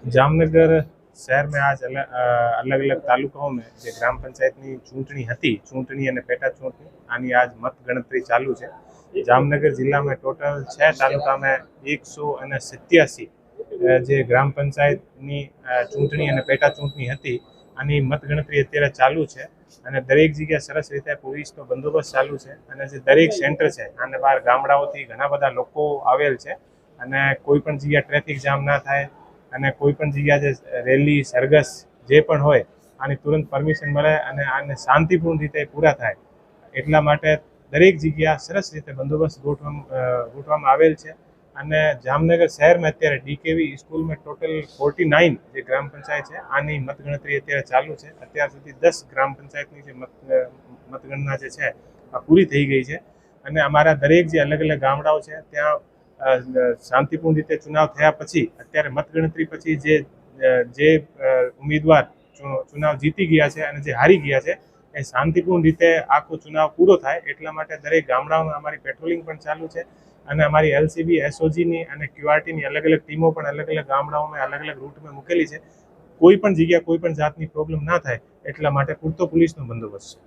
जामनगर शहर में आज अलग अलग तालुकाओं में जो ग्राम पंचायतनी चूंटणी हती, चूंटणी अने पेटा चूंटणी आनी आज मत गणतरी चालू है। जामनगर जिला में टोटल 6 तालुका में 187 जे ग्राम पंचायतनी चूंटणी अने पेटा चूंटणी हती आनी मत गणतरी अत्यारे चालू है અને દરેક જગ્યાએ સરસ રીતે પોલીસનો બંદોબસ્ત ચાલુ છે અને જે દરેક સેન્ટર છે આને બહાર ગામડાઓથી ઘણા બધા લોકો આવેલ છે અને કોઈ પણ જગ્યાએ ટ્રાફિક જામ ના થાય અને કોઈ પણ જગ્યા જે રેલી સરઘસ જે પણ હોય આની તુરંત પરમિશન મળે અને આને શાંતિપૂર્ણ રીતે પૂરા થાય એટલા માટે દરેક જગ્યા સરસ રીતે બંદોબસ્ત ગોઠવવામાં આવેલ છે। અને જામનગર શહેરમાં અત્યારે ડીકેવી સ્કૂલમાં ટોટલ 49 જે ગ્રામ પંચાયત છે આની મતગણતરી અત્યારે ચાલુ છે। અત્યાર સુધી 10 ગ્રામ પંચાયતની જે મતગણના જે છે આ પૂરી થઈ ગઈ છે અને અમારા દરેક જે અલગ અલગ ગામડાઓ છે ત્યાં શાંતિપૂર્ણ રીતે ચુનાવ થયા પછી અત્યારે મતગણતરી પછી જે ઉમેદવાર ચુનાવ જીતી ગયા છે અને જે હારી ગયા છે એ શાંતિપૂર્ણ રીતે આખો ચુનાવ પૂરો થાય એટલા માટે દરેક ગામડાઓમાં અમારી પેટ્રોલિંગ પણ ચાલુ છે અને અમારી એલસીબી એસઓજીની અને ક્યુઆરટીની અલગ અલગ ટીમો પણ અલગ અલગ ગામડાઓમાં અલગ અલગ રૂટમાં મૂકેલી છે। કોઈ પણ જગ્યા કોઈ પણ જાતની પ્રોબ્લેમ ના થાય એટલા માટે પૂરતો પોલીસનો બંદોબસ્ત છે।